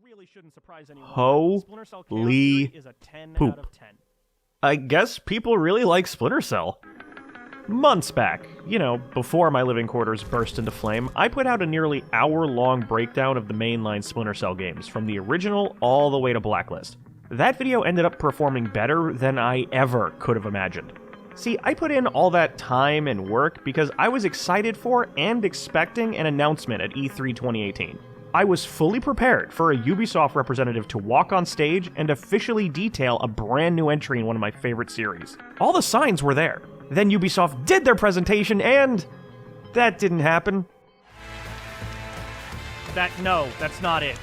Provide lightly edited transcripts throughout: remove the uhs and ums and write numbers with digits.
really shouldn't surprise anyone. Holy is a 10 poop. out of 10. I guess people really like Splinter Cell. Months back, before my living quarters burst into flame, I put out a nearly hour-long breakdown of the mainline Splinter Cell games, from the original all the way to Blacklist. That video ended up performing better than I ever could have imagined. See, I put in all that time and work because I was excited for and expecting an announcement at E3 2018. I was fully prepared for a Ubisoft representative to walk on stage and officially detail a brand new entry in one of my favorite series. All the signs were there. Then Ubisoft did their presentation and that didn't happen. No, that's not it.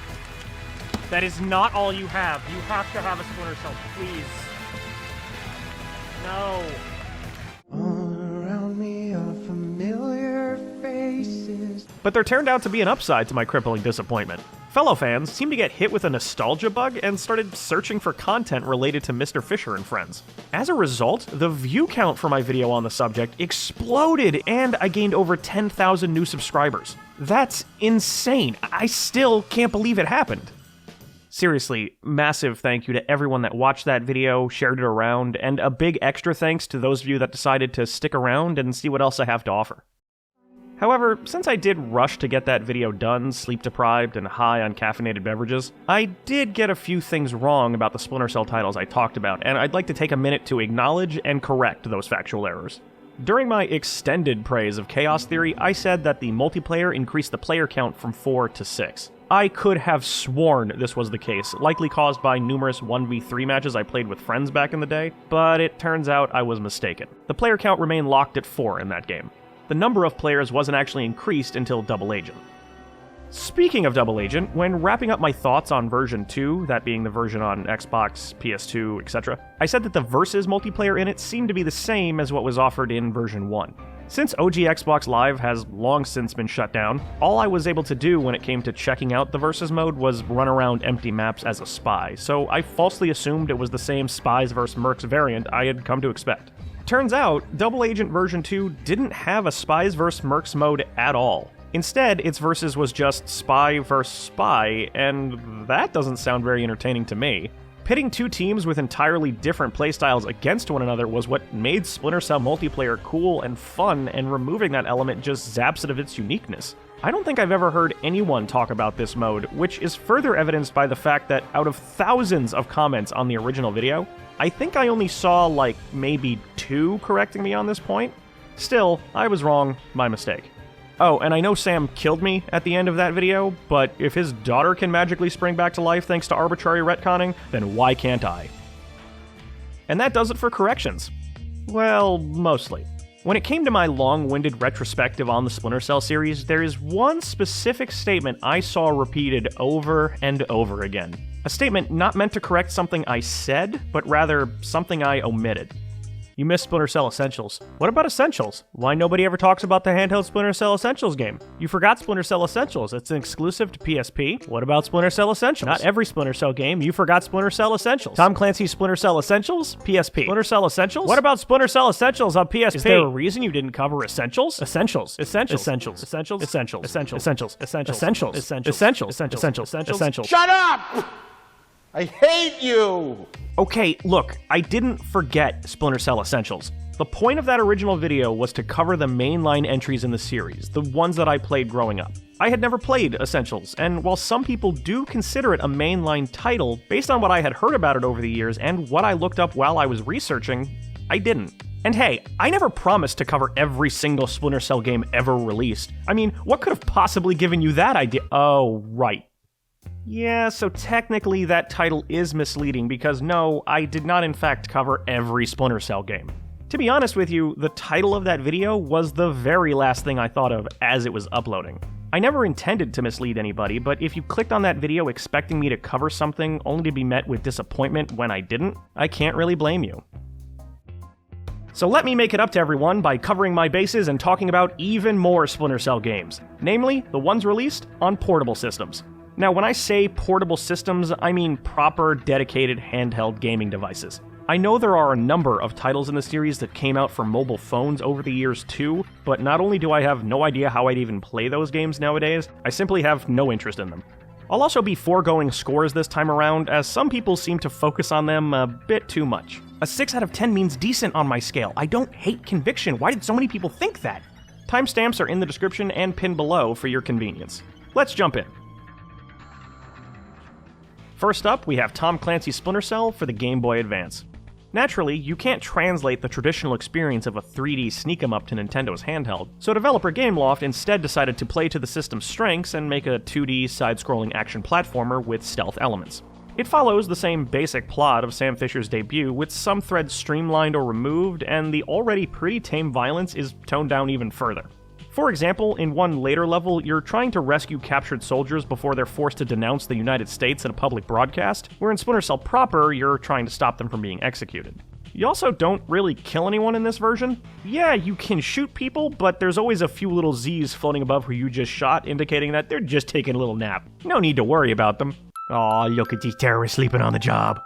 That is not all you have. You have to have a Splinter Cell, please. No. All around me are familiar faces. But there turned out to be an upside to my crippling disappointment. Fellow fans seemed to get hit with a nostalgia bug and started searching for content related to Mr. Fisher and Friends. As a result, the view count for my video on the subject exploded, and I gained over 10,000 new subscribers. That's insane. I still can't believe it happened. Seriously, massive thank you to everyone that watched that video, shared it around, and a big extra thanks to those of you that decided to stick around and see what else I have to offer. However, since I did rush to get that video done, sleep-deprived and high on caffeinated beverages, I did get a few things wrong about the Splinter Cell titles I talked about, and I'd like to take a minute to acknowledge and correct those factual errors. During my extended praise of Chaos Theory, I said that the multiplayer increased the player count from 4 to 6. I could have sworn this was the case, likely caused by numerous 1v3 matches I played with friends back in the day, but it turns out I was mistaken. The player count remained locked at 4 in that game. The number of players wasn't actually increased until Double Agent. Speaking of Double Agent, when wrapping up my thoughts on version 2, that being the version on Xbox, PS2, etc., I said that the Versus multiplayer in it seemed to be the same as what was offered in version 1. Since OG Xbox Live has long since been shut down, all I was able to do when it came to checking out the Versus mode was run around empty maps as a spy, so I falsely assumed it was the same Spies vs. Mercs variant I had come to expect. Turns out, Double Agent version 2 didn't have a Spies vs. Mercs mode at all. Instead, its Versus was just Spy vs. Spy, and that doesn't sound very entertaining to me. Pitting two teams with entirely different playstyles against one another was what made Splinter Cell multiplayer cool and fun, and removing that element just zaps it of its uniqueness. I don't think I've ever heard anyone talk about this mode, which is further evidenced by the fact that out of thousands of comments on the original video, I think I only saw maybe 2 correcting me on this point. Still, I was wrong, my mistake. Oh, and I know Sam killed me at the end of that video, but if his daughter can magically spring back to life thanks to arbitrary retconning, then why can't I? And that does it for corrections. Well, mostly. When it came to my long-winded retrospective on the Splinter Cell series, there is one specific statement I saw repeated over and over again. A statement not meant to correct something I said, but rather something I omitted. You missed Splinter Cell Essentials. What about Essentials? Why nobody ever talks about the handheld Splinter Cell Essentials game? You forgot Splinter Cell Essentials. It's an exclusive to PSP. What about Splinter Cell Essentials? Not every Splinter Cell game. You forgot Splinter Cell Essentials. Tom Clancy's Splinter Cell Essentials? PSP. Splinter Cell Essentials? What about Splinter Cell Essentials on PSP? Is there a reason you didn't cover Essentials? Essentials. Essentials. Essentials. Essentials. Essentials. Essentials. Essentials. Essentials. Essentials. Essentials. Essentials. Essentials. Essentials. Essentials. Shut up! I hate you! Okay, look, I didn't forget Splinter Cell Essentials. The point of that original video was to cover the mainline entries in the series, the ones that I played growing up. I had never played Essentials, and while some people do consider it a mainline title, based on what I had heard about it over the years and what I looked up while I was researching, I didn't. And hey, I never promised to cover every single Splinter Cell game ever released. I mean, what could have possibly given you that idea? Oh, right. Yeah, so technically that title is misleading because no, I did not in fact cover every Splinter Cell game. To be honest with you, the title of that video was the very last thing I thought of as it was uploading. I never intended to mislead anybody, but if you clicked on that video expecting me to cover something only to be met with disappointment when I didn't, I can't really blame you. So let me make it up to everyone by covering my bases and talking about even more Splinter Cell games, namely the ones released on portable systems. Now, when I say portable systems, I mean proper, dedicated, handheld gaming devices. I know there are a number of titles in the series that came out for mobile phones over the years too, but not only do I have no idea how I'd even play those games nowadays, I simply have no interest in them. I'll also be foregoing scores this time around, as some people seem to focus on them a bit too much. A 6 out of 10 means decent on my scale. I don't hate Conviction. Why did so many people think that? Timestamps are in the description and pinned below for your convenience. Let's jump in. First up, we have Tom Clancy's Splinter Cell for the Game Boy Advance. Naturally, you can't translate the traditional experience of a 3D sneak-em-up to Nintendo's handheld, so developer Gameloft instead decided to play to the system's strengths and make a 2D side-scrolling action platformer with stealth elements. It follows the same basic plot of Sam Fisher's debut, with some threads streamlined or removed, and the already pretty tame violence is toned down even further. For example, in one later level, you're trying to rescue captured soldiers before they're forced to denounce the United States in a public broadcast, where in Splinter Cell proper, you're trying to stop them from being executed. You also don't really kill anyone in this version. Yeah, you can shoot people, but there's always a few little Z's floating above who you just shot, indicating that they're just taking a little nap. No need to worry about them. Aw, look at these terrorists sleeping on the job.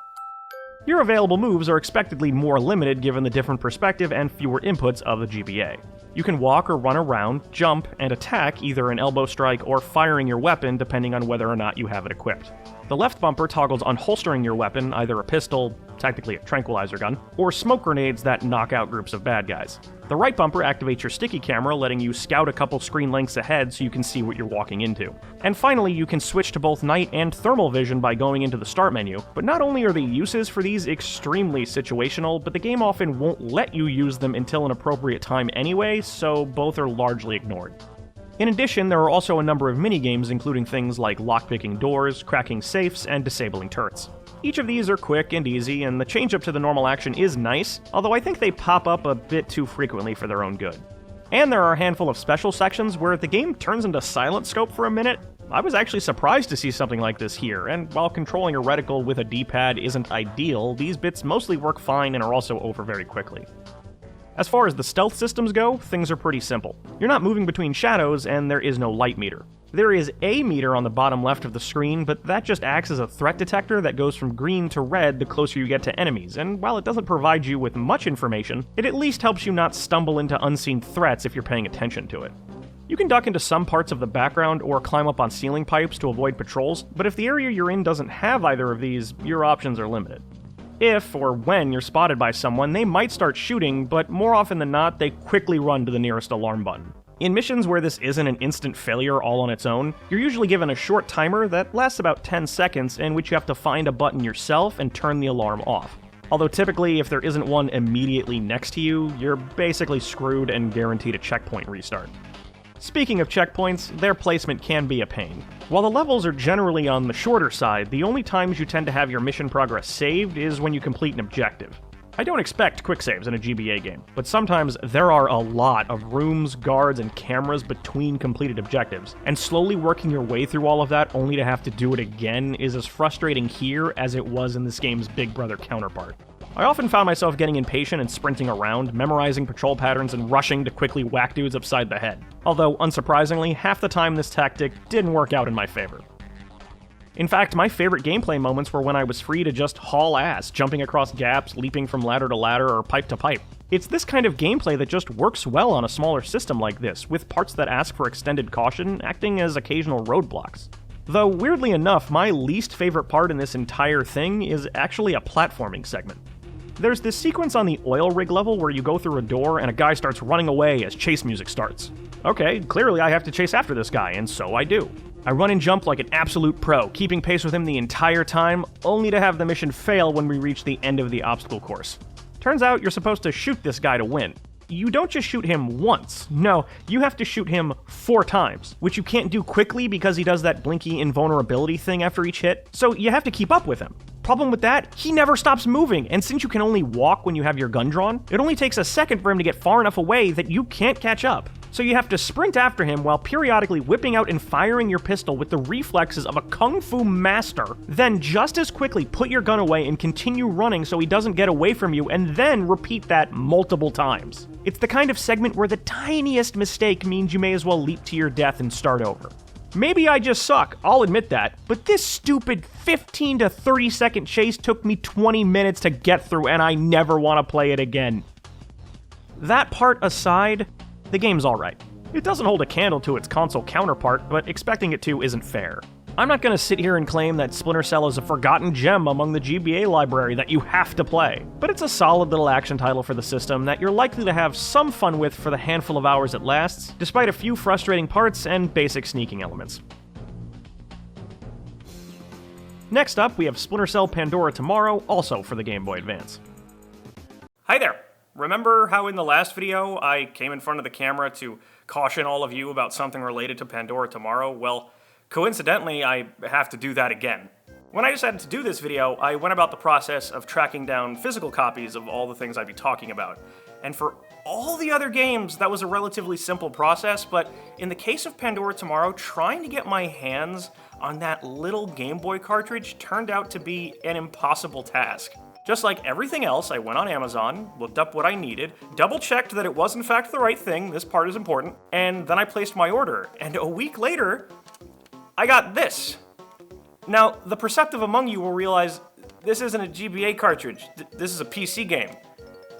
Your available moves are expectedly more limited given the different perspective and fewer inputs of the GBA. You can walk or run around, jump, and attack either an elbow strike or firing your weapon depending on whether or not you have it equipped. The left bumper toggles unholstering your weapon, either a pistol, technically a tranquilizer gun, or smoke grenades that knock out groups of bad guys. The right bumper activates your sticky camera, letting you scout a couple screen lengths ahead so you can see what you're walking into. And finally, you can switch to both night and thermal vision by going into the start menu, but not only are the uses for these extremely situational, but the game often won't let you use them until an appropriate time anyway, so both are largely ignored. In addition, there are also a number of minigames including things like lockpicking doors, cracking safes, and disabling turrets. Each of these are quick and easy, and the change up to the normal action is nice, although I think they pop up a bit too frequently for their own good. And there are a handful of special sections where the game turns into silent scope for a minute. I was actually surprised to see something like this here, and while controlling a reticle with a D-pad isn't ideal, these bits mostly work fine and are also over very quickly. As far as the stealth systems go, things are pretty simple. You're not moving between shadows, and there is no light meter. There is a meter on the bottom left of the screen, but that just acts as a threat detector that goes from green to red the closer you get to enemies, and while it doesn't provide you with much information, it at least helps you not stumble into unseen threats if you're paying attention to it. You can duck into some parts of the background or climb up on ceiling pipes to avoid patrols, but if the area you're in doesn't have either of these, your options are limited. If, or when, you're spotted by someone, they might start shooting, but more often than not, they quickly run to the nearest alarm button. In missions where this isn't an instant failure all on its own, you're usually given a short timer that lasts about 10 seconds in which you have to find a button yourself and turn the alarm off. Although typically, if there isn't one immediately next to you, you're basically screwed and guaranteed a checkpoint restart. Speaking of checkpoints, their placement can be a pain. While the levels are generally on the shorter side, the only times you tend to have your mission progress saved is when you complete an objective. I don't expect quick saves in a GBA game, but sometimes there are a lot of rooms, guards, and cameras between completed objectives, and slowly working your way through all of that only to have to do it again is as frustrating here as it was in this game's Big Brother counterpart. I often found myself getting impatient and sprinting around, memorizing patrol patterns and rushing to quickly whack dudes upside the head. Although, unsurprisingly, half the time this tactic didn't work out in my favor. In fact, my favorite gameplay moments were when I was free to just haul ass, jumping across gaps, leaping from ladder to ladder, or pipe to pipe. It's this kind of gameplay that just works well on a smaller system like this, with parts that ask for extended caution acting as occasional roadblocks. Though, weirdly enough, my least favorite part in this entire thing is actually a platforming segment. There's this sequence on the oil rig level where you go through a door and a guy starts running away as chase music starts. Okay, clearly I have to chase after this guy, and so I do. I run and jump like an absolute pro, keeping pace with him the entire time, only to have the mission fail when we reach the end of the obstacle course. Turns out you're supposed to shoot this guy to win. You don't just shoot him once. No, you have to shoot him 4 times, which you can't do quickly because he does that blinky invulnerability thing after each hit, so you have to keep up with him. Problem with that, he never stops moving, and since you can only walk when you have your gun drawn, it only takes a second for him to get far enough away that you can't catch up. So you have to sprint after him while periodically whipping out and firing your pistol with the reflexes of a kung fu master, then just as quickly put your gun away and continue running so he doesn't get away from you, and then repeat that multiple times. It's the kind of segment where the tiniest mistake means you may as well leap to your death and start over. Maybe I just suck, I'll admit that, but this stupid 15 to 30 second chase took me 20 minutes to get through and I never want to play it again. That part aside, the game's alright. It doesn't hold a candle to its console counterpart, but expecting it to isn't fair. I'm not going to sit here and claim that Splinter Cell is a forgotten gem among the GBA library that you have to play, but it's a solid little action title for the system that you're likely to have some fun with for the handful of hours it lasts, despite a few frustrating parts and basic sneaking elements. Next up, we have Splinter Cell Pandora Tomorrow, also for the Game Boy Advance. Hi there! Remember how in the last video I came in front of the camera to caution all of you about something related to Pandora Tomorrow? Well, coincidentally, I have to do that again. When I decided to do this video, I went about the process of tracking down physical copies of all the things I'd be talking about. And for all the other games, that was a relatively simple process, but in the case of Pandora Tomorrow, trying to get my hands on that little Game Boy cartridge turned out to be an impossible task. Just like everything else, I went on Amazon, looked up what I needed, double-checked that it was in fact the right thing, this part is important, and then I placed my order, and a week later, I got this. Now, the perceptive among you will realize this isn't a GBA cartridge, this is a PC game.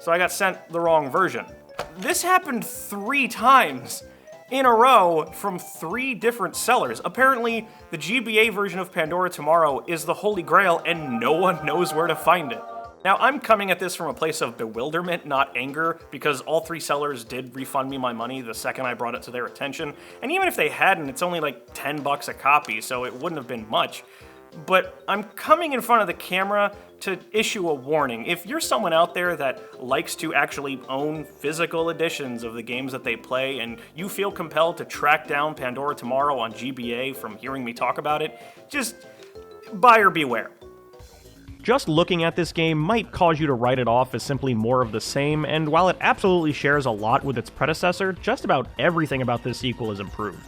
So I got sent the wrong version. This happened 3 times in a row from 3 different sellers. Apparently, the GBA version of Pandora Tomorrow is the holy grail and no one knows where to find it. Now, I'm coming at this from a place of bewilderment, not anger, because all 3 sellers did refund me my money the second I brought it to their attention, and even if they hadn't, it's only like $10 a copy, so it wouldn't have been much. But I'm coming in front of the camera to issue a warning. If you're someone out there that likes to actually own physical editions of the games that they play, and you feel compelled to track down Pandora Tomorrow on GBA from hearing me talk about it, just buyer beware. Just looking at this game might cause you to write it off as simply more of the same, and while it absolutely shares a lot with its predecessor, just about everything about this sequel is improved.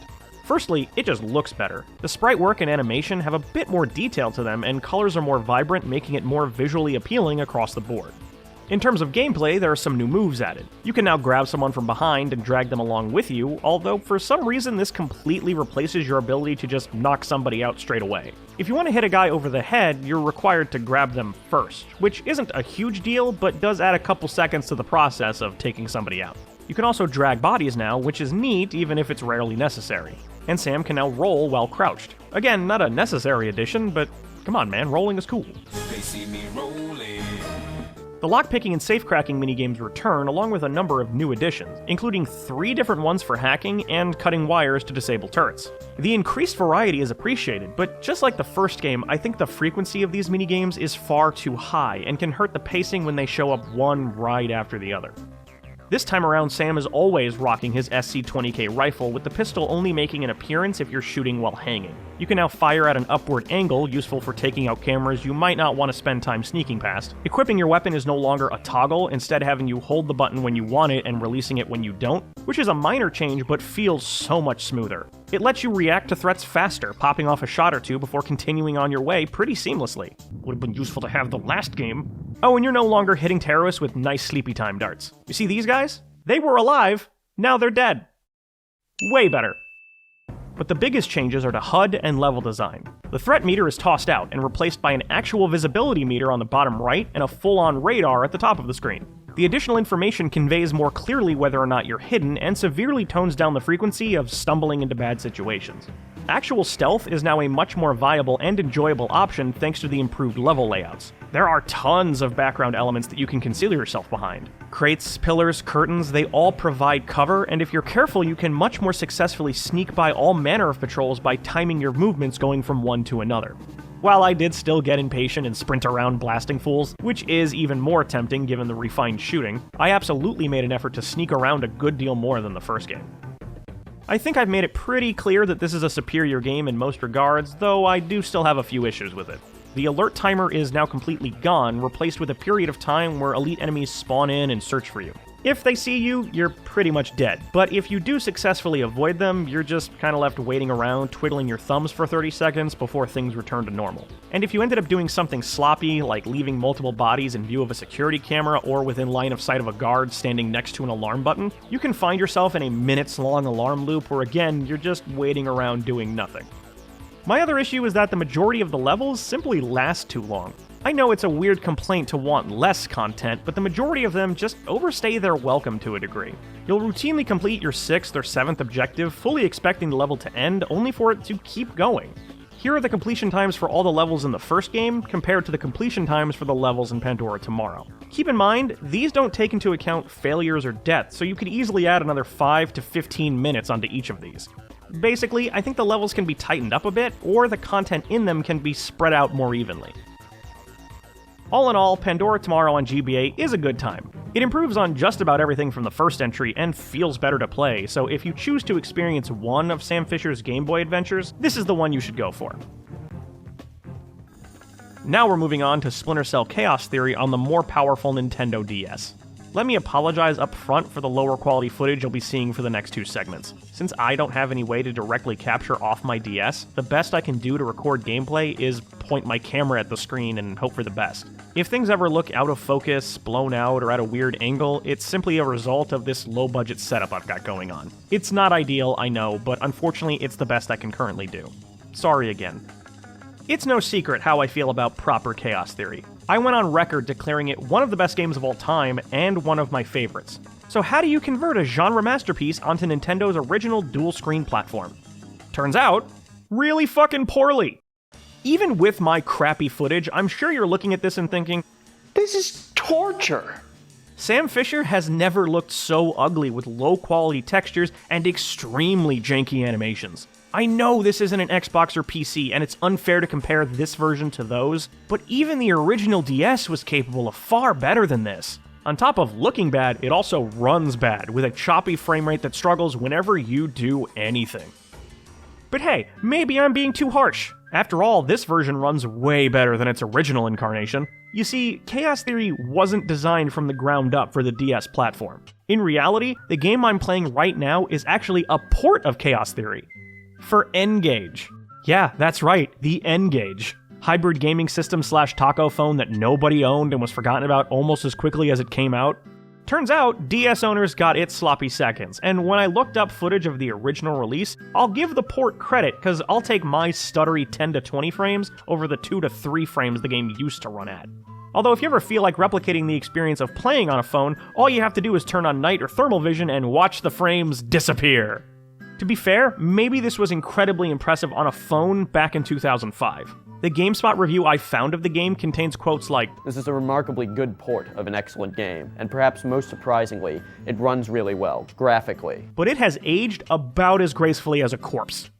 Firstly, it just looks better. The sprite work and animation have a bit more detail to them, and colors are more vibrant, making it more visually appealing across the board. In terms of gameplay, there are some new moves added. You can now grab someone from behind and drag them along with you, although for some reason this completely replaces your ability to just knock somebody out straight away. If you want to hit a guy over the head, you're required to grab them first, which isn't a huge deal, but does add a couple seconds to the process of taking somebody out. You can also drag bodies now, which is neat even if it's rarely necessary. And Sam can now roll while crouched. Again, not a necessary addition, but come on man, rolling is cool. They see me rolling. The lockpicking and safecracking minigames return along with a number of new additions, including 3 different ones for hacking and cutting wires to disable turrets. The increased variety is appreciated, but just like the first game, I think the frequency of these minigames is far too high and can hurt the pacing when they show up one right after the other. This time around, Sam is always rocking his SC-20K rifle, with the pistol only making an appearance if you're shooting while hanging. You can now fire at an upward angle, useful for taking out cameras you might not want to spend time sneaking past. Equipping your weapon is no longer a toggle, instead having you hold the button when you want it and releasing it when you don't, which is a minor change but feels so much smoother. It lets you react to threats faster, popping off a shot or 2 before continuing on your way pretty seamlessly. Would have been useful to have the last game. Oh, and you're no longer hitting terrorists with nice sleepy time darts. You see these guys? They were alive, now they're dead. Way better. But the biggest changes are to HUD and level design. The threat meter is tossed out and replaced by an actual visibility meter on the bottom right and a full-on radar at the top of the screen. The additional information conveys more clearly whether or not you're hidden and severely tones down the frequency of stumbling into bad situations. Actual stealth is now a much more viable and enjoyable option thanks to the improved level layouts. There are tons of background elements that you can conceal yourself behind. Crates, pillars, curtains, they all provide cover, and if you're careful, you can much more successfully sneak by all manner of patrols by timing your movements going from one to another. While I did still get impatient and sprint around blasting fools, which is even more tempting given the refined shooting, I absolutely made an effort to sneak around a good deal more than the first game. I think I've made it pretty clear that this is a superior game in most regards, though I do still have a few issues with it. The alert timer is now completely gone, replaced with a period of time where elite enemies spawn in and search for you. If they see you, you're pretty much dead, but if you do successfully avoid them, you're just kinda left waiting around, twiddling your thumbs for 30 seconds before things return to normal. And if you ended up doing something sloppy, like leaving multiple bodies in view of a security camera or within line of sight of a guard standing next to an alarm button, you can find yourself in a minutes-long alarm loop where again, you're just waiting around doing nothing. My other issue is that the majority of the levels simply last too long. I know it's a weird complaint to want less content, but the majority of them just overstay their welcome to a degree. You'll routinely complete your 6th or 7th objective, fully expecting the level to end, only for it to keep going. Here are the completion times for all the levels in the first game compared to the completion times for the levels in Pandora Tomorrow. Keep in mind, these don't take into account failures or deaths, so you could easily add another 5 to 15 minutes onto each of these. Basically, I think the levels can be tightened up a bit, or the content in them can be spread out more evenly. All in all, Pandora Tomorrow on GBA is a good time. It improves on just about everything from the first entry and feels better to play, so if you choose to experience one of Sam Fisher's Game Boy adventures, this is the one you should go for. Now we're moving on to Splinter Cell Chaos Theory on the more powerful Nintendo DS. Let me apologize up front for the lower quality footage you'll be seeing for the next two segments. Since I don't have any way to directly capture off my DS, the best I can do to record gameplay is point my camera at the screen and hope for the best. If things ever look out of focus, blown out, or at a weird angle, it's simply a result of this low-budget setup I've got going on. It's not ideal, I know, but unfortunately it's the best I can currently do. Sorry again. It's no secret how I feel about proper Chaos Theory. I went on record declaring it one of the best games of all time and one of my favorites. So how do you convert a genre masterpiece onto Nintendo's original dual-screen platform? Turns out, really fucking poorly. Even with my crappy footage, I'm sure you're looking at this and thinking, this is torture. Sam Fisher has never looked so ugly with low-quality textures and extremely janky animations. I know this isn't an Xbox or PC, and it's unfair to compare this version to those, but even the original DS was capable of far better than this. On top of looking bad, it also runs bad, with a choppy frame rate that struggles whenever you do anything. But hey, maybe I'm being too harsh. After all, this version runs way better than its original incarnation. You see, Chaos Theory wasn't designed from the ground up for the DS platform. In reality, the game I'm playing right now is actually a port of Chaos Theory. For N-Gage. Yeah, that's right, the N-Gage. Hybrid gaming system / taco phone that nobody owned and was forgotten about almost as quickly as it came out. Turns out, DS owners got its sloppy seconds, and when I looked up footage of the original release, I'll give the port credit, cause I'll take my stuttery 10 to 20 frames over the 2 to 3 frames the game used to run at. Although if you ever feel like replicating the experience of playing on a phone, all you have to do is turn on night or thermal vision and watch the frames disappear. To be fair, maybe this was incredibly impressive on a phone back in 2005. The GameSpot review I found of the game contains quotes like, "This is a remarkably good port of an excellent game, and perhaps most surprisingly, it runs really well, graphically." But it has aged about as gracefully as a corpse.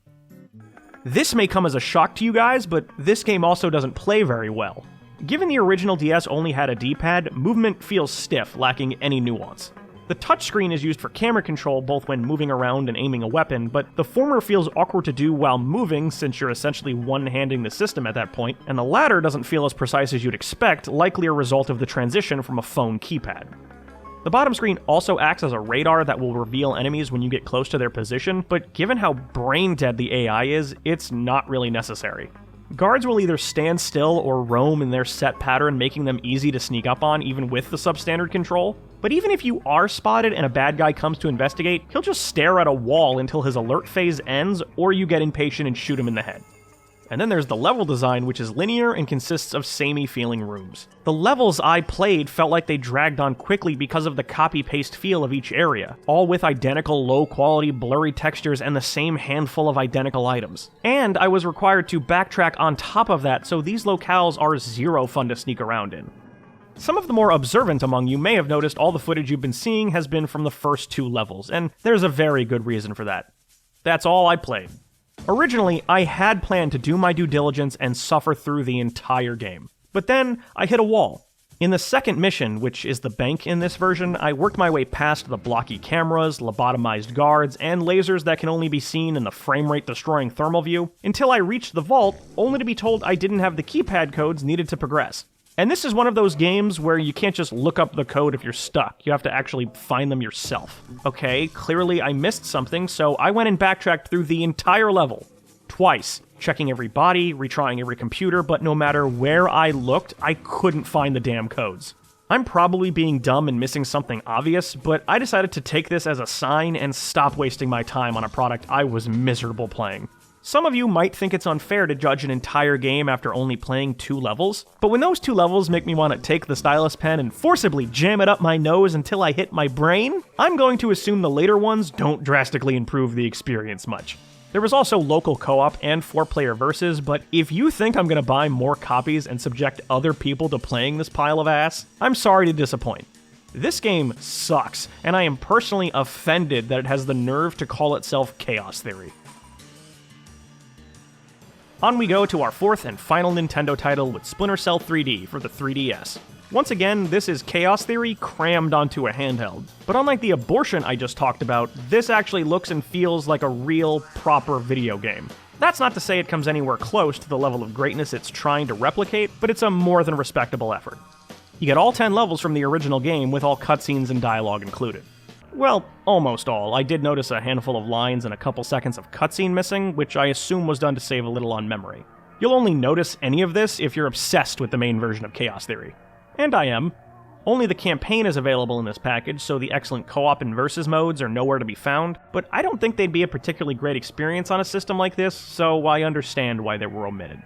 This may come as a shock to you guys, but this game also doesn't play very well. Given the original DS only had a D-pad, movement feels stiff, lacking any nuance. The touchscreen is used for camera control both when moving around and aiming a weapon, but the former feels awkward to do while moving since you're essentially one-handing the system at that point, and the latter doesn't feel as precise as you'd expect, likely a result of the transition from a phone keypad. The bottom screen also acts as a radar that will reveal enemies when you get close to their position, but given how brain-dead the AI is, it's not really necessary. Guards will either stand still or roam in their set pattern, making them easy to sneak up on even with the substandard control. But even if you are spotted and a bad guy comes to investigate, he'll just stare at a wall until his alert phase ends, or you get impatient and shoot him in the head. And then there's the level design, which is linear and consists of samey feeling rooms. The levels I played felt like they dragged on quickly because of the copy-paste feel of each area, all with identical low-quality blurry textures and the same handful of identical items. And I was required to backtrack on top of that, so these locales are zero fun to sneak around in. Some of the more observant among you may have noticed all the footage you've been seeing has been from the first 2 levels, and there's a very good reason for that. That's all I played. Originally, I had planned to do my due diligence and suffer through the entire game. But then, I hit a wall. In the second mission, which is the bank in this version, I worked my way past the blocky cameras, lobotomized guards, and lasers that can only be seen in the frame rate destroying thermal view, until I reached the vault, only to be told I didn't have the keypad codes needed to progress. And this is one of those games where you can't just look up the code if you're stuck, you have to actually find them yourself. Okay, clearly I missed something, so I went and backtracked through the entire level. Twice, checking every body, retrying every computer, but no matter where I looked, I couldn't find the damn codes. I'm probably being dumb and missing something obvious, but I decided to take this as a sign and stop wasting my time on a product I was miserable playing. Some of you might think it's unfair to judge an entire game after only playing 2 levels, but when those 2 levels make me want to take the stylus pen and forcibly jam it up my nose until I hit my brain, I'm going to assume the later ones don't drastically improve the experience much. There was also local co-op and 4-player versus, but if you think I'm gonna buy more copies and subject other people to playing this pile of ass, I'm sorry to disappoint. This game sucks, and I am personally offended that it has the nerve to call itself Chaos Theory. On we go to our fourth and final Nintendo title with Splinter Cell 3D for the 3DS. Once again, this is Chaos Theory crammed onto a handheld. But unlike the abortion I just talked about, this actually looks and feels like a real, proper video game. That's not to say it comes anywhere close to the level of greatness it's trying to replicate, but it's a more than respectable effort. You get all 10 levels from the original game with all cutscenes and dialogue included. Well, almost all. I did notice a handful of lines and a couple seconds of cutscene missing, which I assume was done to save a little on memory. You'll only notice any of this if you're obsessed with the main version of Chaos Theory. And I am. Only the campaign is available in this package, so the excellent co-op and versus modes are nowhere to be found, but I don't think they'd be a particularly great experience on a system like this, so I understand why they were omitted.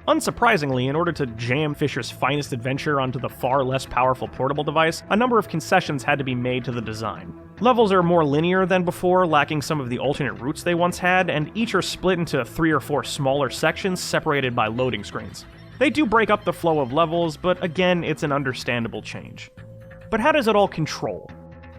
Unsurprisingly, in order to jam Fisher's finest adventure onto the far less powerful portable device, a number of concessions had to be made to the design. Levels are more linear than before, lacking some of the alternate routes they once had, and each are split into 3 or 4 smaller sections separated by loading screens. They do break up the flow of levels, but again, it's an understandable change. But how does it all control?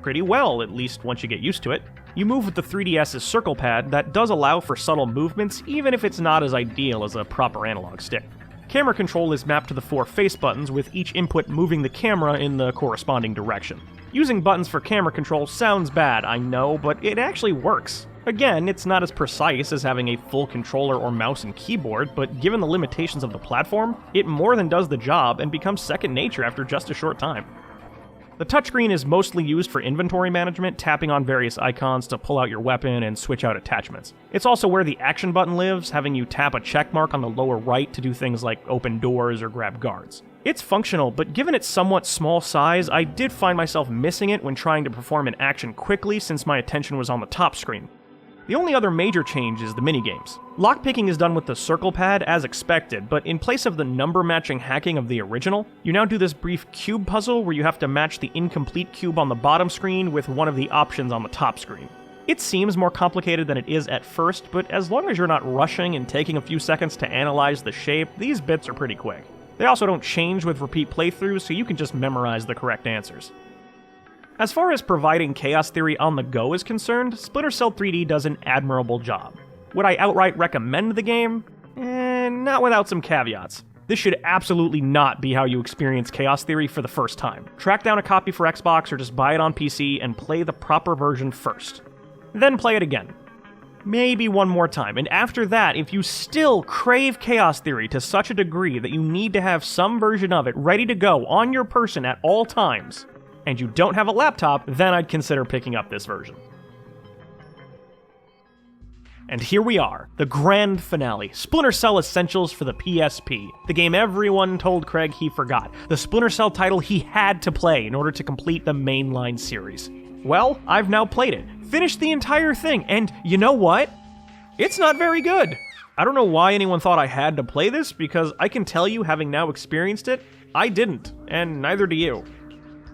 Pretty well, at least once you get used to it. You move with the 3DS's circle pad that does allow for subtle movements, even if it's not as ideal as a proper analog stick. Camera control is mapped to the 4 face buttons, with each input moving the camera in the corresponding direction. Using buttons for camera control sounds bad, I know, but it actually works. Again, it's not as precise as having a full controller or mouse and keyboard, but given the limitations of the platform, it more than does the job and becomes second nature after just a short time. The touchscreen is mostly used for inventory management, tapping on various icons to pull out your weapon and switch out attachments. It's also where the action button lives, having you tap a check mark on the lower right to do things like open doors or grab guards. It's functional, but given its somewhat small size, I did find myself missing it when trying to perform an action quickly since my attention was on the top screen. The only other major change is the minigames. Lockpicking is done with the circle pad as expected, but in place of the number matching hacking of the original, you now do this brief cube puzzle where you have to match the incomplete cube on the bottom screen with one of the options on the top screen. It seems more complicated than it is at first, but as long as you're not rushing and taking a few seconds to analyze the shape, these bits are pretty quick. They also don't change with repeat playthroughs, so you can just memorize the correct answers. As far as providing Chaos Theory on the go is concerned, Splinter Cell 3D does an admirable job. Would I outright recommend the game? Not without some caveats. This should absolutely not be how you experience Chaos Theory for the first time. Track down a copy for Xbox or just buy it on PC and play the proper version first. Then play it again. Maybe one more time, and after that, if you still crave Chaos Theory to such a degree that you need to have some version of it ready to go on your person at all times, and you don't have a laptop, then I'd consider picking up this version. And here we are, the grand finale, Splinter Cell Essentials for the PSP, the game everyone told Craig he forgot, the Splinter Cell title he had to play in order to complete the mainline series. Well, I've now played it, finished the entire thing, and you know what? It's not very good. I don't know why anyone thought I had to play this, because I can tell you, having now experienced it, I didn't, and neither do you.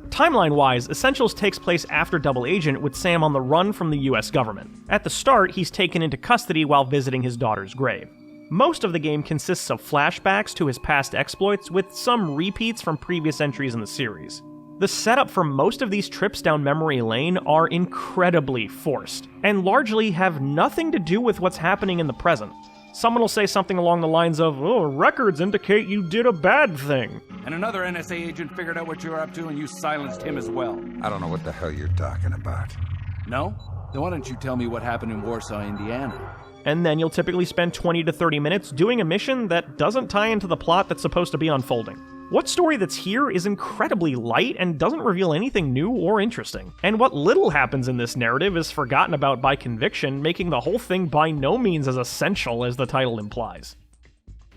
Timeline-wise, Essentials takes place after Double Agent with Sam on the run from the US government. At the start, he's taken into custody while visiting his daughter's grave. Most of the game consists of flashbacks to his past exploits, with some repeats from previous entries in the series. The setup for most of these trips down memory lane are incredibly forced, and largely have nothing to do with what's happening in the present. Someone will say something along the lines of, "Oh, records indicate you did a bad thing." And another NSA agent figured out what you were up to and you silenced him as well. I don't know what the hell you're talking about. No? Then why don't you tell me what happened in Warsaw, Indiana? And then you'll typically spend 20 to 30 minutes doing a mission that doesn't tie into the plot that's supposed to be unfolding. What story that's here is incredibly light and doesn't reveal anything new or interesting. And what little happens in this narrative is forgotten about by conviction, making the whole thing by no means as essential as the title implies.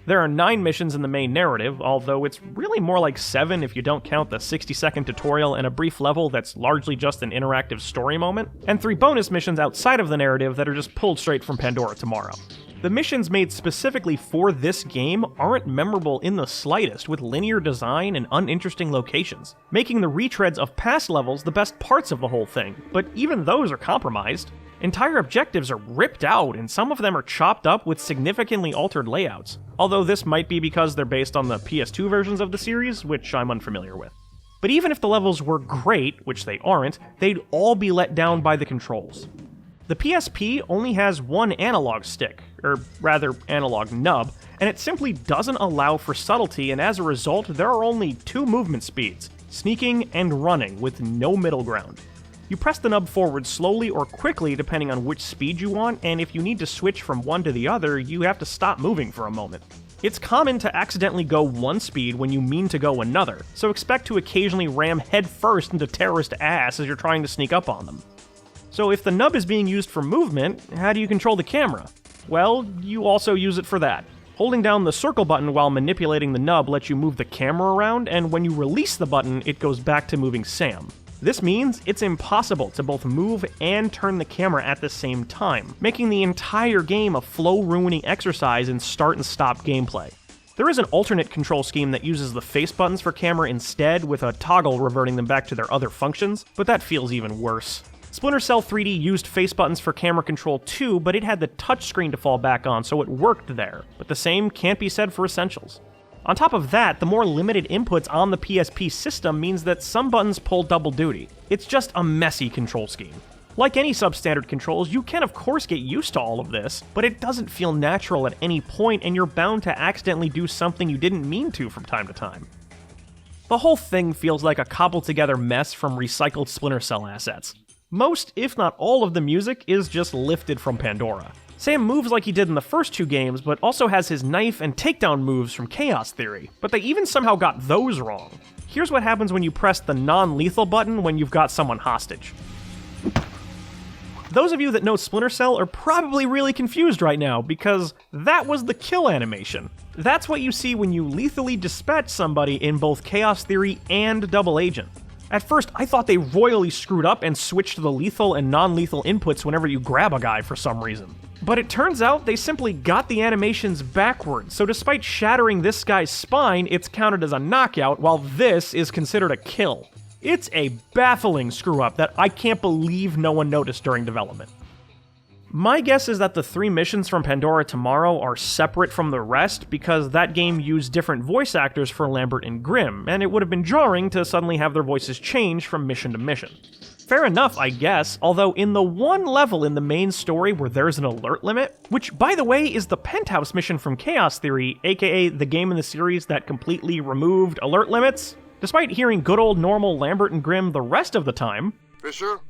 There are 9 missions in the main narrative, although it's really more like 7 if you don't count the 60-second tutorial and a brief level that's largely just an interactive story moment, and 3 bonus missions outside of the narrative that are just pulled straight from Pandora Tomrrow. The missions made specifically for this game aren't memorable in the slightest, with linear design and uninteresting locations, making the retreads of past levels the best parts of the whole thing, but even those are compromised. Entire objectives are ripped out, and some of them are chopped up with significantly altered layouts, although this might be because they're based on the PS2 versions of the series, which I'm unfamiliar with. But even if the levels were great, which they aren't, they'd all be let down by the controls. The PSP only has one analog stick, or rather analog nub, and it simply doesn't allow for subtlety, and as a result there are only two movement speeds, sneaking and running, with no middle ground. You press the nub forward slowly or quickly depending on which speed you want, and if you need to switch from one to the other, you have to stop moving for a moment. It's common to accidentally go one speed when you mean to go another, so expect to occasionally ram headfirst into terrorist ass as you're trying to sneak up on them. So if the nub is being used for movement, how do you control the camera? Well, you also use it for that. Holding down the circle button while manipulating the nub lets you move the camera around, and when you release the button, it goes back to moving Sam. This means it's impossible to both move and turn the camera at the same time, making the entire game a flow-ruining exercise in start and stop gameplay. There is an alternate control scheme that uses the face buttons for camera instead, with a toggle reverting them back to their other functions, but that feels even worse. Splinter Cell 3D used face buttons for camera control too, but it had the touchscreen to fall back on, so it worked there, but the same can't be said for Essentials. On top of that, the more limited inputs on the PSP system means that some buttons pull double duty. It's just a messy control scheme. Like any substandard controls, you can of course get used to all of this, but it doesn't feel natural at any point, and you're bound to accidentally do something you didn't mean to from time to time. The whole thing feels like a cobbled together mess from recycled Splinter Cell assets. Most, if not all, of the music is just lifted from Pandora. Sam moves like he did in the first two games, but also has his knife and takedown moves from Chaos Theory, but they even somehow got those wrong. Here's what happens when you press the non-lethal button when you've got someone hostage. Those of you that know Splinter Cell are probably really confused right now, because that was the kill animation. That's what you see when you lethally dispatch somebody in both Chaos Theory and Double Agent. At first, I thought they royally screwed up and switched the lethal and non-lethal inputs whenever you grab a guy for some reason. But it turns out they simply got the animations backwards, so despite shattering this guy's spine, it's counted as a knockout, while this is considered a kill. It's a baffling screw-up that I can't believe no one noticed during development. My guess is that the 3 missions from Pandora Tomrrow are separate from the rest because that game used different voice actors for Lambert and Grimm, and it would have been jarring to suddenly have their voices change from mission to mission. Fair enough, I guess, although in the one level in the main story where there's an alert limit, which by the way is the penthouse mission from Chaos Theory, aka the game in the series that completely removed alert limits, despite hearing good old normal Lambert and Grimm the rest of the time. Fisher?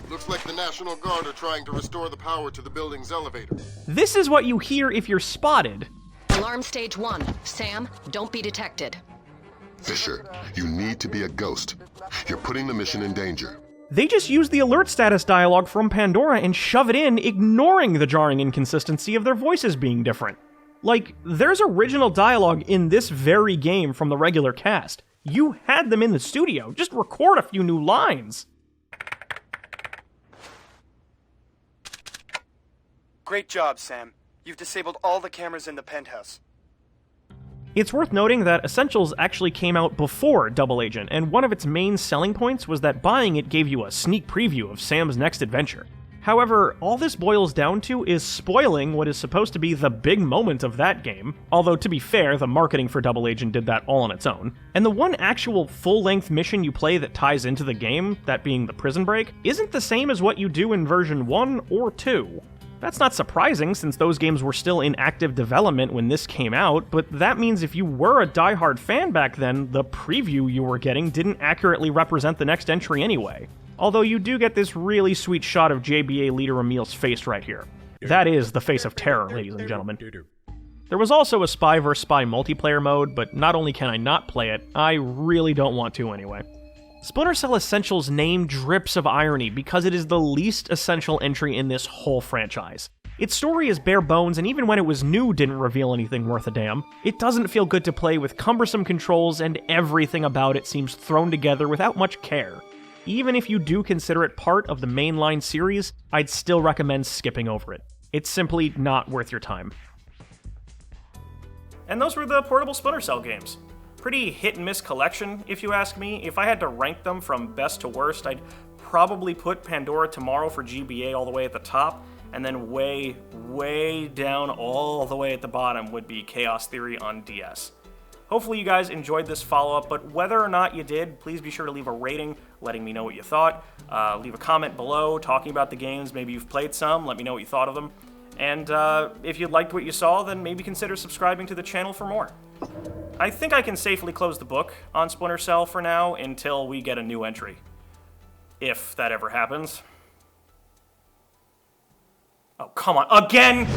Looks like the National Guard are trying to restore the power to the building's elevator. This is what you hear if you're spotted. Alarm stage 1. Sam, don't be detected. Fisher, you need to be a ghost. You're putting the mission in danger. They just use the alert status dialogue from Pandora and shove it in, ignoring the jarring inconsistency of their voices being different. Like, there's original dialogue in this very game from the regular cast. You had them in the studio, just record a few new lines. Great job, Sam. You've disabled all the cameras in the penthouse. It's worth noting that Essentials actually came out before Double Agent, and one of its main selling points was that buying it gave you a sneak preview of Sam's next adventure. However, all this boils down to is spoiling what is supposed to be the big moment of that game, although to be fair, the marketing for Double Agent did that all on its own. And the one actual full-length mission you play that ties into the game, that being the prison break, isn't the same as what you do in version 1 or 2. That's not surprising, since those games were still in active development when this came out, but that means if you were a diehard fan back then, the preview you were getting didn't accurately represent the next entry anyway. Although you do get this really sweet shot of JBA leader Emil's face right here. That is the face of terror, ladies and gentlemen. There was also a Spy vs. Spy multiplayer mode, but not only can I not play it, I really don't want to anyway. Splinter Cell Essentials' name drips of irony because it is the least essential entry in this whole franchise. Its story is bare bones, and even when it was new didn't reveal anything worth a damn. It doesn't feel good to play with cumbersome controls, and everything about it seems thrown together without much care. Even if you do consider it part of the mainline series, I'd still recommend skipping over it. It's simply not worth your time. And those were the portable Splinter Cell games. Pretty hit-and-miss collection, if you ask me. If I had to rank them from best to worst, I'd probably put Pandora Tomorrow for GBA all the way at the top, and then way, way down all the way at the bottom would be Chaos Theory on DS. Hopefully you guys enjoyed this follow-up, but whether or not you did, please be sure to leave a rating, letting me know what you thought. Leave a comment below, talking about the games. Maybe you've played some, let me know what you thought of them. And if you liked what you saw, then maybe consider subscribing to the channel for more. I think I can safely close the book on Splinter Cell for now until we get a new entry. If that ever happens. Oh, come on. Again!